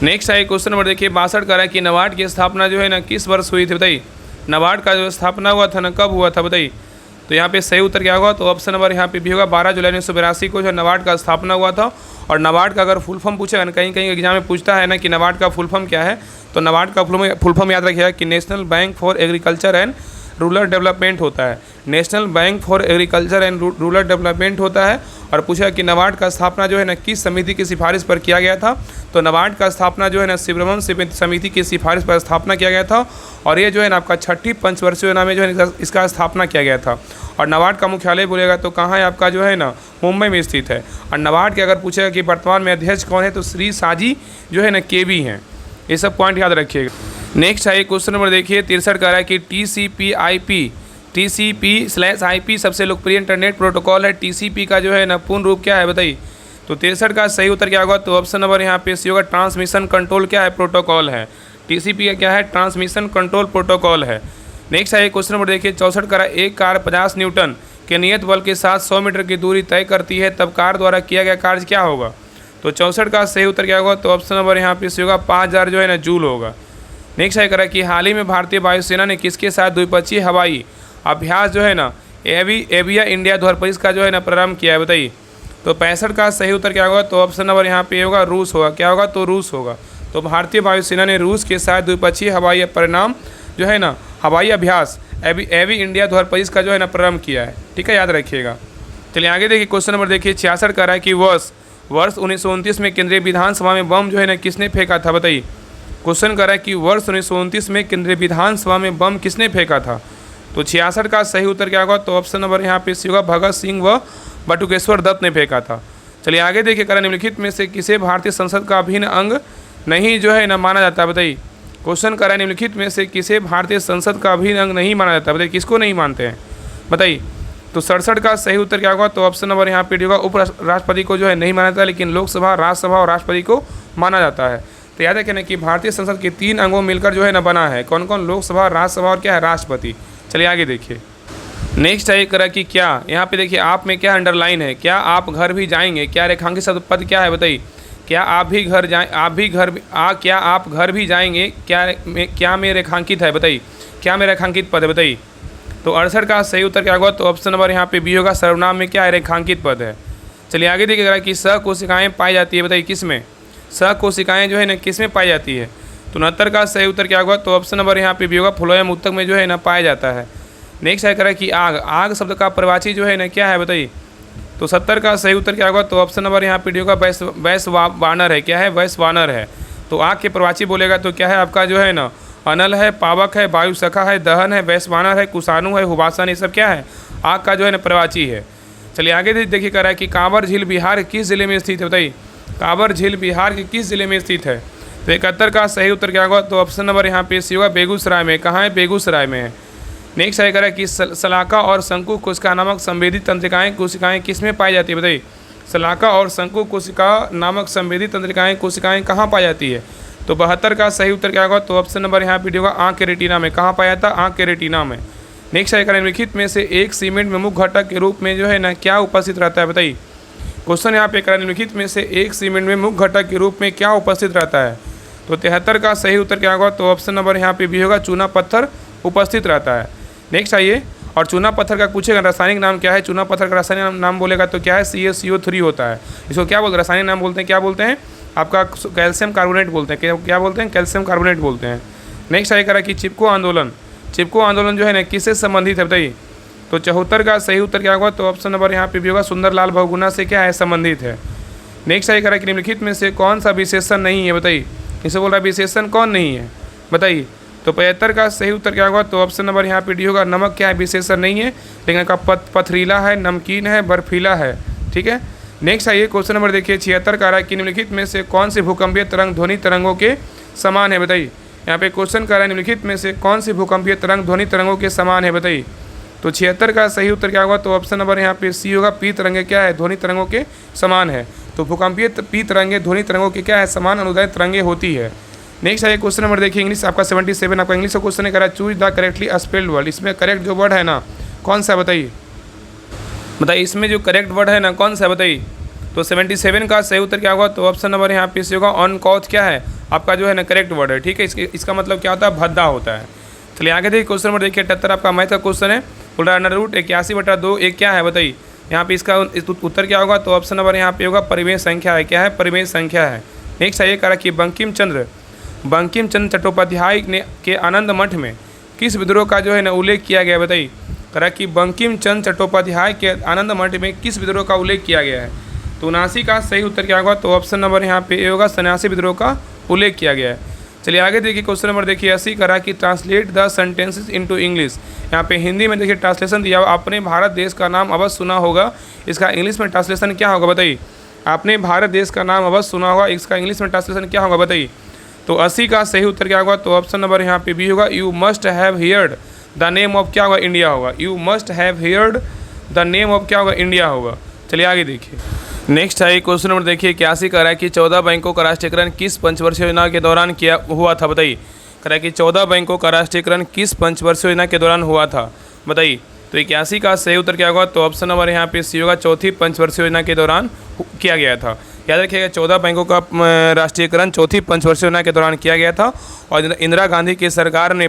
A: नेक्स्ट है क्वेश्चन नंबर देखिए 62 का है कि नाबार्ड की स्थापना जो है ना किस वर्ष हुई थी, बताइए। नाबार्ड का जो स्थापना हुआ था ना कब हुआ था, बताइए। तो यहाँ पे सही उत्तर क्या होगा, तो ऑप्शन नंबर यहाँ पे भी होगा 12 जुलाई 1982 को जो नाबार्ड का स्थापना हुआ था। और नाबार्ड का अगर फुल फॉर्म पूछेगा ना, कहीं कहीं एग्जाम में पूछता है ना कि नाबार्ड का फुल फॉर्म क्या है, तो नाबार्ड का फुल फॉर्म याद रखिएगा कि national bank for agriculture and rural development होता है। National bank for agriculture and rural development होता है। और पूछा कि नाबार्ड का स्थापना जो है ना किस समिति की सिफारिश पर किया गया था, तो नाबार्ड का स्थापना जो है ना सुब्रमण्यम समिति की सिफारिश पर स्थापना किया गया था। और ये जो है ना आपका 6ठी पंचवर्षीय योजना में जो है इसका स्थापना किया गया था। और नाबार्ड का मुख्यालय बोलेगा तो कहाँ है आपका जो है ना मुंबई में स्थित है। और नाबार्ड के अगर पूछेगा कि वर्तमान में अध्यक्ष कौन है, तो श्री साजी जो है ना केवी हैं। ये सब पॉइंट याद रखिएगा। नेक्स्ट है क्वेश्चन नंबर देखिए 63 का है कि TCP/IP सबसे लोकप्रिय इंटरनेट प्रोटोकॉल है। TCP का जो है ना पूर्ण रूप क्या है, बताइए। तो 63 का सही उत्तर क्या होगा, तो ऑप्शन नंबर यहाँ पे सी होगा ट्रांसमिशन कंट्रोल क्या है, प्रोटोकॉल है। TCP का क्या है, ट्रांसमिशन कंट्रोल प्रोटोकॉल है। नेक्स्ट है क्वेश्चन नंबर देखिए 64 का एक कार 50 न्यूटन के नियत बल के साथ 100 मीटर की दूरी तय करती है, तब कार द्वारा किया गया कार्य क्या होगा। तो 64 का सही उत्तर क्या होगा, तो ऑप्शन नंबर यहाँ पे सी होगा 5000 जो है ना जूल होगा। नेक्स्ट है करा कि हाल ही में भारतीय वायुसेना ने किसके साथ द्विपक्षीय हवाई अभ्यास जो है ना एविया इंडिया ध्वरपरिस का जो है ना प्रारंभ किया है, बताइए। तो 65 का सही उत्तर क्या होगा, तो ऑप्शन नंबर यहाँ पे होगा रूस होगा। क्या होगा, तो रूस होगा। तो भारतीय वायुसेना ने रूस के साथ द्विपक्षीय हवाई परिणाम जो है ना हवाई अभ्यास एवी इंडिया ध्वरपरिस का जो है ना प्रारंभ किया है, ठीक है, याद रखिएगा। चलिए आगे देखिए क्वेश्चन नंबर देखिए 66 का है कि वर्ष 1929 में केंद्रीय विधानसभा में बम जो है ना किसने फेंका था, बताइए। क्वेश्चन कर रहा है कि वर्ष 1929 में केंद्रीय विधानसभा में बम किसने फेंका था। तो 66 का सही उत्तर क्या होगा, तो ऑप्शन नंबर यहाँ पे सी होगा भगत सिंह व बटुकेश्वर दत्त ने फेंका था। चलिए आगे देखिए करा निम्नलिखित में से किसे भारतीय संसद का अभिन्न अंग नहीं जो है ना माना जाता है, बताइए। क्वेश्चन कर रहा है निम्नलिखित में से किसे भारतीय संसद का अभिन्न अंग नहीं माना जाता, बताइए। किसको नहीं मानते हैं, बताइए। तो 67 का सही उत्तर क्या होगा, तो ऑप्शन नंबर यहाँ पे होगा उप राष्ट्रपति को जो है नहीं माना जाता, लेकिन लोकसभा, राज्यसभा और राष्ट्रपति को माना जाता है। तो याद रखें ना कि भारतीय संसद के 3 अंगों मिलकर जो है ना बना है। कौन कौन, लोकसभा, राज्यसभा और क्या है, राष्ट्रपति। चलिए आगे देखिए। नेक्स्ट है करा कि क्या, यहाँ पे देखिए आप में क्या अंडरलाइन है, क्या आप घर भी जाएंगे, क्या रेखांकित शब्द पद क्या है, बताइए। क्या आप भी घर जाए, क्या आप घर भी जाएंगे, क्या में रेखांकित है, बताइए। क्या में रेखांकित पद है, बताइए। तो 68 का सही उत्तर क्या होगा, तो ऑप्शन नंबर यहाँ पे बी होगा सर्वनाम में क्या है, रेखांकित पद है। चलिए आगे देखिएगा कि सहकोशिकाएँ पाई जाती है, बताइए किस में। सहकोशिकाएँ जो है ना किस में पाई जाती है। तो 69 का सही उत्तर क्या होगा, तो ऑप्शन नंबर यहाँ पे भी होगा फ्लोएम ऊतक में जो है ना पाया जाता है। नेक्स्ट है करा कि आग शब्द का प्रवाची जो है ना क्या है, बताइए। तो 70 का सही उत्तर क्या होगा, तो ऑप्शन नंबर यहाँ पे होगा वैश्वानर है। क्या है, वैश्वानर है। तो आग के प्रवाची बोलेगा तो क्या है आपका जो है ना अनल है, पावक है, वायु सखा है, दहन है, वैश्वानर है, कुशाणु है, हुबासन, ये सब क्या है आग का जो है ना प्रवाची है। चलिए आगे देखिए कह रहा है कि कांवर झील बिहार किस जिले में स्थित है, बताइए। कांवर झील बिहार के किस जिले में स्थित है। तो 71 का सही उत्तर क्या होगा, तो ऑप्शन नंबर यहाँ पे सी होगा बेगूसराय में। कहाँ है, बेगूसराय में है। नेक्स्ट है करें कि शलाका और शंकु कोशिका नामक संवेदी तंत्रिकाएं कोशिकाएं किस में पाई जाती है, बताइए। शलाका और शंकु कोशिका नामक संवेदी तंत्रिकाएं कोशिकाएं कहाँ पाई जाती है? तो 72 का सही उत्तर क्या होगा? तो ऑप्शन नंबर यहाँ पे होगा आँख के रेटिना में। कहाँ पाया जाता? आँख के रेटिना में। नेक्स्ट है करें निम्नलिखित में से एक सीमेंट में मुख्य घटक के रूप में जो है ना क्या उपस्थित रहता है, बताइए। क्वेश्चन यहाँ पे करें निम्नलिखित में से एक सीमेंट में मुख्य घटक के रूप में क्या उपस्थित रहता है? तो 73 का सही उत्तर क्या होगा? तो ऑप्शन नंबर यहाँ पे भी होगा चूना पत्थर उपस्थित रहता है। नेक्स्ट आइए, और चूना पत्थर का पूछेगा रासायनिक नाम क्या है? चूना पत्थर का रासायनिक नाम बोलेगा तो क्या है? CaCO3 होता है। इसको क्या बोलते हैं? रासायनिक नाम बोलते हैं, क्या बोलते हैं? आपका कैल्शियम कार्बोनेट बोलते हैं। क्या बोलते हैं? कैल्शियम कार्बोनेट बोलते हैं। नेक्स्ट आइए करा कि चिपको आंदोलन जो है ना किससे संबंधित है, बताइए। तो 74 का सही उत्तर क्या होगा? तो ऑप्शन नंबर यहाँ पे भी होगा सुंदरलाल बहुगुणा से क्या है? संबंधित है। नेक्स्ट आइए करा कि निम्नलिखित में से कौन सा विशेषण नहीं है, बताइए। इसे बोल रहा है विशेषण कौन नहीं है, बताइए। तो 75 का सही उत्तर क्या होगा? तो ऑप्शन नंबर यहाँ पे डी होगा नमक क्या है? विशेषण नहीं है, लेकिन का पथरीला है, नमकीन है, बर्फीला है, ठीक है। नेक्स्ट आइए क्वेश्चन नंबर देखिए 76 का रहा है कि निम्नलिखित में से कौन से भूकंपीय तरंग ध्वनि तरंगों के समान है, बताइए। यहाँ पे क्वेश्चन कर रहा है निम्नलिखित में से कौन सी भूकंपीय तरंग ध्वनि तरंगों के समान है, बताइए। तो 76 का सही उत्तर क्या होगा? तो ऑप्शन नंबर यहाँ पे सी होगा पी तरंगे क्या है? ध्वनि तरंगों के समान है। तो भूकंपीय पी तरंगे ध्वनि तरंगों के क्या है? समान अनुदैर्ध्य तरंगे होती है। नेक्स्ट आइए क्वेश्चन नंबर देखिए इंग्लिश आपका 77 आपका इंग्लिश का क्वेश्चन करा choose the correctly spelled word. इसमें करेक्ट जो वर्ड है ना कौन सा, बताइए। इसमें जो करेक्ट वर्ड है ना कौन सा, बताइए। तो 77 का सही उत्तर क्या होगा? तो ऑप्शन नंबर यहाँ पे होगा ऑन कॉथ क्या है? आपका जो है ना करेक्ट वर्ड है, ठीक है। इसका मतलब क्या होता है? भद्दा होता है। चलिए आगे देखिए क्वेश्चन नंबर देखिए 78 आपका मैथ का क्वेश्चन है। बोल रहा है अंडर रूट 81/2 एक क्या है, बताइए। यहाँ पे इसका उत्तर क्या होगा? तो ऑप्शन नंबर यहाँ पे होगा परिमेय संख्या है। क्या है? परिमेय संख्या है। नेक्स्ट आइए करा कि बंकिम चंद्र चट्टोपाध्याय ने के आनंद मठ में किस विद्रोह का जो है ना उल्लेख किया गया, बताइए। करा कि बंकिम चंद्र चट्टोपाध्याय के आनंद मठ में किस विद्रोह का उल्लेख किया गया है? तो 79 का सही उत्तर क्या होगा? तो ऑप्शन नंबर यहाँ पे होगा सन्यासी विद्रोह का उल्लेख किया गया है। चलिए आगे देखिए क्वेश्चन नंबर देखिए 80 करा कि translate the sentences into English. यहाँ पे हिंदी में देखिए ट्रांसलेशन दिया हुआ आपने भारत देश का नाम अवश्य सुना होगा, इसका इंग्लिश में ट्रांसलेशन क्या होगा, बताइए। आपने भारत देश का नाम अवश्य सुना होगा, इसका इंग्लिश में ट्रांसलेशन क्या होगा, बताइए। तो 80 का सही उत्तर क्या होगा? तो ऑप्शन नंबर यहाँ पे भी होगा you must have heard the name of क्या होगा? इंडिया होगा। You must have heard the name of क्या होगा? इंडिया होगा। चलिए आगे देखिए नेक्स्ट है क्वेश्चन नंबर देखिए 81 कह रहा है कि 14 बैंकों का राष्ट्रीयकरण किस पंचवर्षीय योजना के दौरान किया हुआ था, बताइए। कह रहा है कि 14 बैंकों का राष्ट्रीयकरण किस पंचवर्षीय योजना के दौरान हुआ था, बताइए। तो 81 का सही उत्तर क्या होगा? तो ऑप्शन नंबर यहाँ पे सी होगा चौथी पंचवर्षीय योजना के दौरान किया गया था। याद रखिएगा 14 बैंकों का राष्ट्रीयकरण चौथी पंचवर्षीय योजना के दौरान किया गया था और इंदिरा गांधी की सरकार में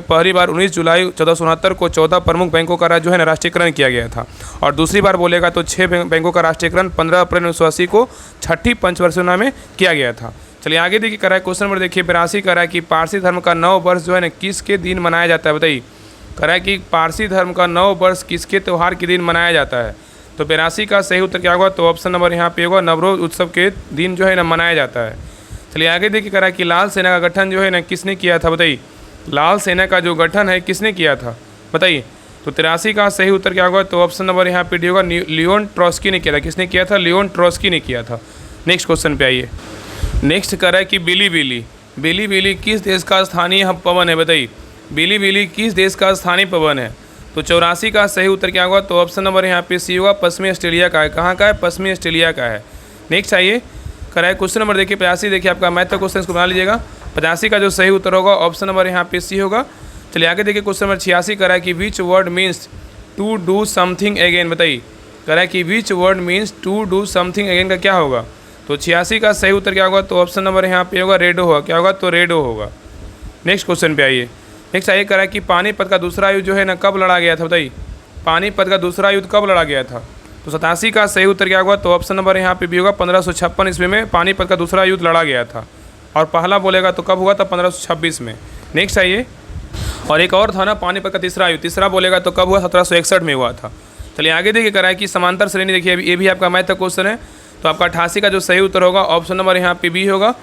A: पहली बार 19 जुलाई 1469 को 14 प्रमुख बैंकों का जो है ना राष्ट्रीयकरण किया गया था और दूसरी बार बोलेगा तो 6 बैंकों का राष्ट्रीयकरण 15 अप्रैल 1980 को छठी पंचवर्षीय योजना में किया गया था। चलिए आगे देखिए करा है क्वेश्चन नंबर देखिए 82 करा है कि पारसी धर्म का नव वर्ष जो है ना किसके दिन मनाया जाता है, बताइए। करा है कि पारसी धर्म का नव वर्ष किसके त्यौहार के दिन मनाया जाता है? तो 82 का सही उत्तर क्या होगा? तो ऑप्शन नंबर यहाँ पे होगा नवरोज उत्सव के दिन जो है ना मनाया जाता है। चलिए आगे देखिए करा कि लाल सेना का गठन जो है ना किसने किया था, बताइए। लाल सेना का जो गठन है किसने किया था, बताइए। तो 83 का सही उत्तर क्या होगा? तो ऑप्शन नंबर यहाँ पे डी होगा लियोन ट्रॉस्की ने किया था। किसने किया था? लियोन ट्रॉस्की ने किया था। नेक्स्ट क्वेश्चन पे आइए। नेक्स्ट करा है कि बिली किस देश का स्थानीय पवन है, बताइए। बिली किस देश का स्थानीय पवन है? तो 84 का सही उत्तर क्या होगा? तो ऑप्शन नंबर यहाँ पे सी होगा पश्चिमी ऑस्ट्रेलिया का है। कहाँ का है? पश्चिमी ऑस्ट्रेलिया का है। नेक्स्ट आइए कराए क्वेश्चन नंबर देखिए 85 देखिए आपका मैथ का क्वेश्चन इसको बना लीजिएगा। 85 का जो सही उत्तर होगा ऑप्शन नंबर यहाँ पे सी होगा। चलिए आगे देखिए क्वेश्चन नंबर 86 कराए कि which word means to do something again, बताइए। कराए कि which word means to do something again का क्या होगा? तो 86 का सही उत्तर क्या होगा? तो ऑप्शन नंबर यहाँ पे होगा रेडो होगा। क्या होगा? तो रेडो होगा। नेक्स्ट क्वेश्चन पे आइए। नेक्स्ट आइए करा कि पानीपत का दूसरा युद्ध जो है ना कब लड़ा गया था, बताइए। पानीपत का दूसरा युद्ध कब लड़ा गया था? तो 87 का सही उत्तर क्या होगा? तो ऑप्शन नंबर यहाँ पे भी होगा 1556 ईस्वी में पानीपत का दूसरा युद्ध लड़ा गया था और पहला बोलेगा तो कब हुआ था? 1526 में। नेक्स्ट आइए और एक और था ना पानीपत का तीसरा युद्ध, तीसरा बोलेगा तो कब हुआ? 1761 में हुआ था। चलिए आगे देखिए करा है कि समांतर श्रेणी देखिए ये भी आपका मैथ का क्वेश्चन है। तो आपका 88 का जो सही उत्तर होगा ऑप्शन नंबर यहाँ पे बी होगा।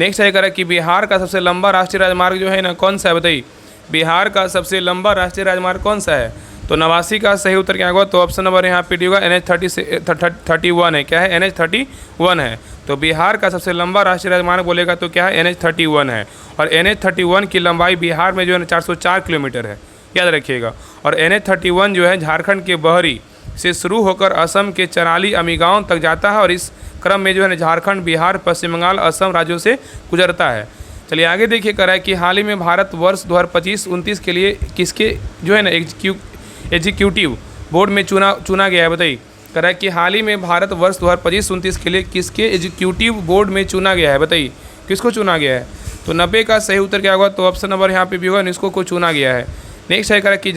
A: नेक्स्ट आइए करा कि बिहार का सबसे लंबा राष्ट्रीय राजमार्ग जो है ना कौन सा है, बताइए। बिहार का सबसे लंबा राष्ट्रीय राजमार्ग कौन सा है? तो 89 का सही उत्तर क्या होगा? तो ऑप्शन नंबर यहाँ पे डी होगा NH31 है। क्या है? NH31 है। तो बिहार का सबसे लंबा राष्ट्रीय राजमार्ग बोलेगा तो क्या है, NH-31 है। और NH-31 की लंबाई बिहार में जो है ना 404 किलोमीटर है, याद रखिएगा। और NH-31 जो है झारखंड के बहरी से शुरू होकर असम के चराली अमीगांव तक जाता है और इस क्रम में जो है ना झारखंड, बिहार, पश्चिम बंगाल, असम राज्यों से गुजरता है। चलिए आगे देखिए, कह रहा है कि हाल ही में भारत वर्ष 2025-29 के लिए किसके जो है ना एग्जीक्यूटिव बोर्ड में चुना गया है, बताइए। कह रहा है कि हाल ही में भारत वर्ष 2025-29 के लिए किसके एग्जीक्यूटिव बोर्ड में चुना गया है, बताइए किसको चुना गया है। तो 90 का सही उत्तर क्या होगा, तो ऑप्शन नंबर यहाँ पे भी होगा, निस्को को चुना गया है। नेक्स्ट है, कह रहा है कि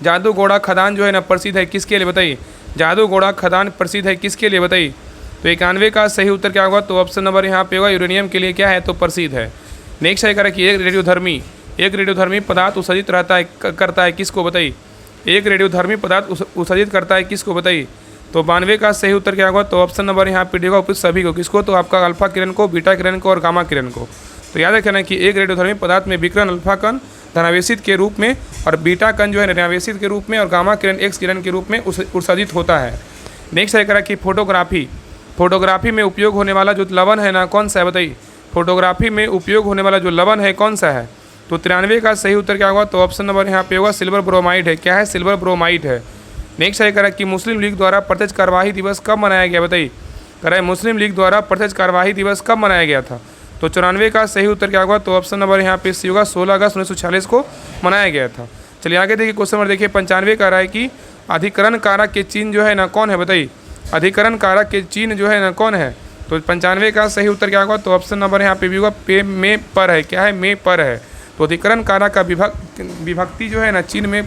A: जादूगोड़ा खदान जो है ना प्रसिद्ध है किसके लिए, बताइए। जादूगोड़ा खदान प्रसिद्ध है किसके लिए, बताइए। तो 91 का सही उत्तर क्या होगा, तो ऑप्शन नंबर यहाँ पे होगा, यूरेनियम के लिए क्या है, तो प्रसिद्ध है। नेक्स्ट है, कह रहा है कि एक रेडियोधर्मी पदार्थ उत्सर्जित करता है किसको, बताइए। एक रेडियोधर्मी पदार्थ उत्सर्जित करता है किसको, बताइए। तो 92 का सही उत्तर क्या होगा, तो ऑप्शन नंबर यहाँ पे होगा, उपयुक्त सभी को। किसको, तो आपका अल्फा किरण को, बीटा किरण को और गामा किरण को। तो याद रखना कि एक रेडियोधर्मी पदार्थ में विकिरण अल्फा कण धनावेशित के रूप में और बीटा कण जो है ऋणावेशित के रूप में और गामा किरण एक्स किरण के रूप में उत्सर्जित होता है। नेक्स्ट है, कह रहा है कि फोटोग्राफी में उपयोग होने वाला जो लवण है ना कौन सा है, बताइए। फोटोग्राफी में उपयोग होने वाला जो लवण है कौन सा है। तो 93 का सही उत्तर क्या होगा, तो ऑप्शन नंबर यहाँ पे होगा, सिल्वर ब्रोमाइड है। क्या है, सिल्वर ब्रोमाइड है। नेक्स्ट है, कह रहा है कि मुस्लिम लीग द्वारा प्रत्यक्ष कार्यवाही दिवस कब मनाया गया, बताइए। कह रहा है मुस्लिम लीग द्वारा प्रत्यक्ष कार्यवाही दिवस कब मनाया गया था। तो 94 का सही उत्तर क्या होगा, तो ऑप्शन नंबर यहाँ पे सी होगा, 16 अगस्त 1946 को मनाया गया था। चलिए आगे देखिए, क्वेश्चन नंबर देखिए 95 कह रहा है कि अधिकरण कारक के चिन्ह जो है ना कौन है, बताइए। अधिकरण कारक के चिन्ह जो है ना कौन है। तो 95 का सही उत्तर क्या होगा, तो ऑप्शन नंबर यहाँ पे भी होगा, पे में पर है। क्या है, में पर है। तो अधिकरण कारक का विभक्ति जो है ना चिन्ह में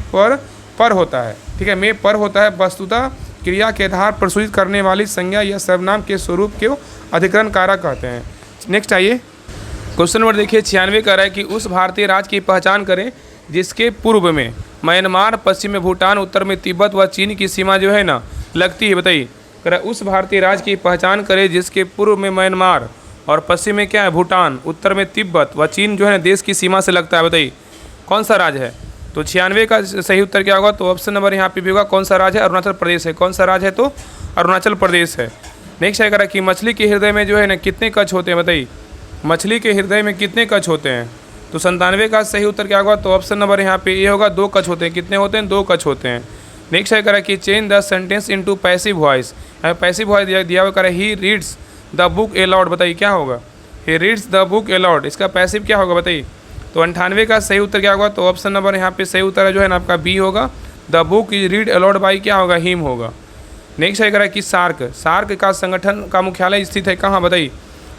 A: पर होता है, ठीक है, में पर होता है। वस्तुतः क्रिया के आधार पर सूचित करने वाली संज्ञा या सर्वनाम के स्वरूप को अधिकरण कारक कहते हैं। नेक्स्ट आइए, क्वेश्चन नंबर देखिए 96 कह रहा है कि उस भारतीय राज्य की पहचान करें जिसके पूर्व में म्यांमार, पश्चिम में भूटान, उत्तर में तिब्बत व चीन की सीमा जो है ना लगती है, बताइए। कह रहा है उस भारतीय राज्य की पहचान करें जिसके पूर्व में म्यांमार और पश्चिम में क्या है, भूटान, उत्तर में तिब्बत व चीन जो है ना देश की सीमा से लगता है, बताइए कौन सा राज्य है। तो 96 का सही उत्तर क्या होगा, तो ऑप्शन नंबर यहाँ पे भी होगा, कौन सा राज्य है, अरुणाचल प्रदेश है। कौन सा राज्य है, तो अरुणाचल प्रदेश है। नेक्स्ट है, कह रहा है कि मछली के हृदय में जो है ना कितने कच्छ होते हैं, बताइए। मछली के हृदय में कितने कच्छ होते हैं। तो 97 का सही उत्तर क्या होगा, तो ऑप्शन नंबर यहाँ पे ये होगा, 2 कच्छ होते हैं। कितने होते हैं, 2 कच्छ होते हैं। नेक्स्ट है, कह रहा है कि change the sentence into passive voice. Passive voice दिया हुआ, कह रहा है he reads the book allowed, बताइए क्या होगा, he reads the book allowed. इसका पैसिव क्या होगा, बताइए। तो 98 का सही उत्तर क्या होगा, तो ऑप्शन नंबर यहाँ पे सही उत्तर जो है ना आपका बी होगा, the book is read aloud by क्या होगा, हिम होगा। नेक्स्ट है, कह रहा है कि सार्क का संगठन का मुख्यालय स्थित है कहाँ, बताइए।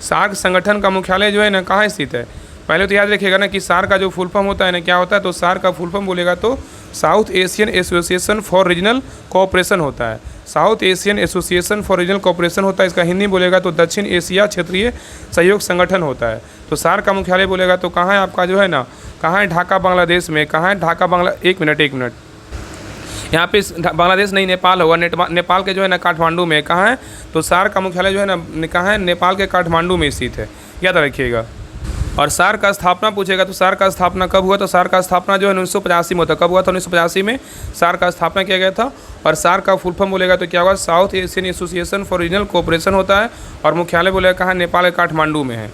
A: सार्क संगठन का मुख्यालय जो है ना कहाँ स्थित है। पहले तो याद रखिएगा ना कि सार्क का जो फुल फॉर्म होता है ना क्या होता है, तो सार्क का फुल फॉर्म बोलेगा तो south Asian association for regional cooperation होता है। South Asian association for regional cooperation होता है। इसका हिंदी बोलेगा तो दक्षिण एशिया क्षेत्रीय सहयोग संगठन होता है। तो सार्क का मुख्यालय बोलेगा तो कहाँ है आपका जो है ना, कहाँ है, ढाका बांग्लादेश में। कहाँ है, ढाका बांग्ला, एक मिनट यहाँ पे बांग्लादेश नहीं, नेपाल होगा। नेपाल के जो है ना काठमांडू में। कहाँ है, तो सार्क का मुख्यालय जो है ना कहाँ है, नेपाल के काठमांडू में स्थित है, याद रखिएगा। और सार्क का स्थापना पूछेगा तो सार्क का स्थापना कब हुआ, तो सार्क का स्थापना जो है 1985 में होता। कब हुआ था, 1985 में सार्क का स्थापना किया गया था। और सार्क का फुल फॉर्म बोलेगा तो क्या होगा, south Asian association for regional cooperation होता है। और मुख्यालय बोलेगा कहाँ, नेपाल के काठमांडू में है।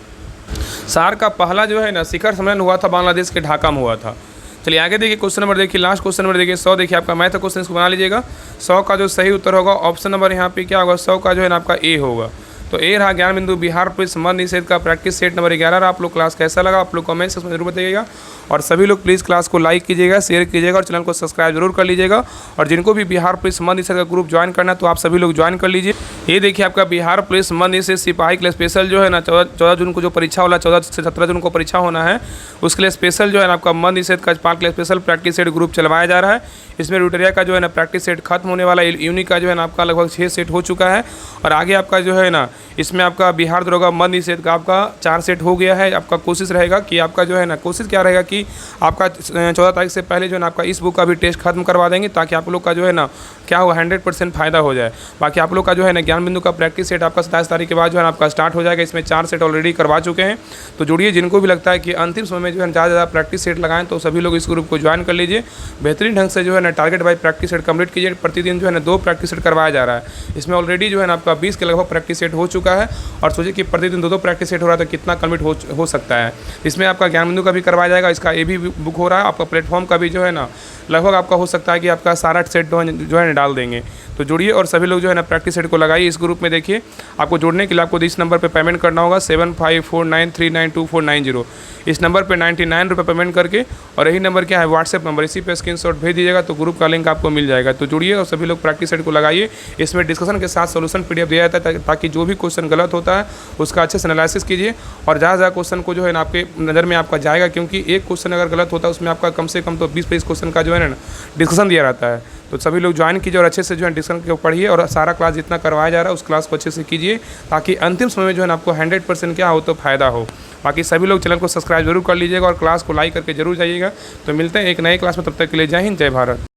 A: सार्क का पहला जो है ना शिखर सम्मेलन हुआ था बांग्लादेश के ढाका में हुआ था। चलिए आगे देखिए, क्वेश्चन नंबर देखिए, लास्ट क्वेश्चन नंबर देखिए 100। देखिए आपका मैथ क्वेश्चन, इसको बना लीजिएगा। 100 का जो सही उत्तर होगा ऑप्शन नंबर यहाँ पे क्या होगा, 100 का जो है ना आपका ए होगा। तो ए रहा ज्ञान बिंदु बिहार पुलिस मद निषेध का प्रैक्टिस सेट नंबर 11। आप लोग क्लास कैसा लगा आप लोग कमेंट सेक्शन में जरूर बताइएगा। और सभी लोग प्लीज़ क्लास को लाइक कीजिएगा, शेयर कीजिएगा और चैनल को सब्सक्राइब जरूर कर लीजिएगा। और जिनको भी बिहार पुलिस मद निषेध का ग्रुप ज्वाइन करना है तो आप सभी लोग ज्वाइन कर लीजिए। ये देखिए आपका बिहार पुलिस मद निषेध सिपाही के लिए स्पेशल जो है ना 14 जून को जो परीक्षा वाला 14 से 17 जून को परीक्षा होना है, उसके लिए स्पेशल जो है ना आपका मद निषेध कचपाल के लिए स्पेशल प्रैक्टिस सेट ग्रुप चलवाया जा रहा है। इसमें रूटरिया का जो है ना प्रैक्टिस सेट खत्म होने वाला, यूनिक का जो है ना आपका लगभग 6 सेट हो चुका है। और आगे आपका जो है ना इसमें आपका बिहार दरोगा मद निषेध का आपका 4 सेट हो गया है। आपका कोशिश रहेगा कि आपका जो है ना कोशिश क्या रहेगा कि आपका 14 तारीख से पहले जो है ना आपका इस बुक का भी टेस्ट खत्म करवा देंगे, ताकि आप लोग का जो है ना क्या होगा 100% फ़ायदा हो जाए। बाकी आप लोग का जो है ना ज्ञान बिंदु का प्रैक्टिस सेट आपका 27 तारीख के बाद जो है ना आपका स्टार्ट हो जाएगा। इसमें 4 सेट ऑलरेडी करवा चुके हैं। तो जुड़िए, जिनको भी लगता है कि अंतिम समय में जो है ज़्यादा से ज़्यादा प्रैक्टिस सेट लगाएं तो सभी लोग इस ग्रुप को ज्वाइन कर लीजिए। बेहतरीन ढंग से जो है ना target wise practice set complete कीजिए। प्रतिदिन जो है ना 2 प्रैक्टिस सेट करवाया जा रहा है। इसमें ऑलरेडी जो है ना आपका 20 के लगभग प्रैक्टिस सेट हो चुका है। और सोचिए कि प्रतिदिन 2-2 प्रैक्टिस सेट हो रहा है तो कितना कंप्लीट हो सकता है। इसमें आपका ज्ञान बिंदु का भी करवाया जाएगा, इसका ये भी बुक हो रहा है। आपका प्लेटफॉर्म का भी जो है ना लगभग आपका हो सकता है कि आपका सारा सेट जो है ना डाल देंगे। तो जुड़िए और सभी लोग जो है ना प्रैक्टिस सेट को लगाइए इस ग्रुप में। देखिए, आपको जुड़ने के लिए आपको इस नंबर पे पेमेंट करना होगा 7549392490। इस नंबर पे 99 रुपये पेमेंट करके, और यही नंबर क्या है व्हाट्सएप नंबर, इसी पे स्क्रीनशॉट भेज दीजिएगा तो ग्रुप का लिंक आपको मिल जाएगा। तो जुड़िए और सभी लोग प्रैक्टिस सेट को लगाइए। इसमें डिस्कशन के साथ सोल्यूशन PDF दिया जाता है ताकि जो भी क्वेश्चन गलत होता है उसका अच्छे से एनालिसिस कीजिए और ज़्यादा क्वेश्चन को जो है ना आपके नज़र में आपका जाएगा। क्योंकि एक क्वेश्चन अगर गलत होता है उसमें आपका कम से कम तो 20-25 क्वेश्चन का जो है ना डिस्कशन दिया रहता है। तो सभी लोग ज्वाइन कीजिए और अच्छे से जो है डिस्कशन को पढ़िए और सारा क्लास जितना करवाया जा रहा है उस क्लास को अच्छे से कीजिए ताकि अंतिम समय में जो है ना आपको 100% क्या हो तो फ़ायदा हो। बाकी सभी लोग चैनल को सब्सक्राइब जरूर कर लीजिएगा और क्लास को लाइक करके जरूर जाइएगा। तो मिलते हैं एक नए क्लास में, तब तक के लिए जय हिंद, जय भारत।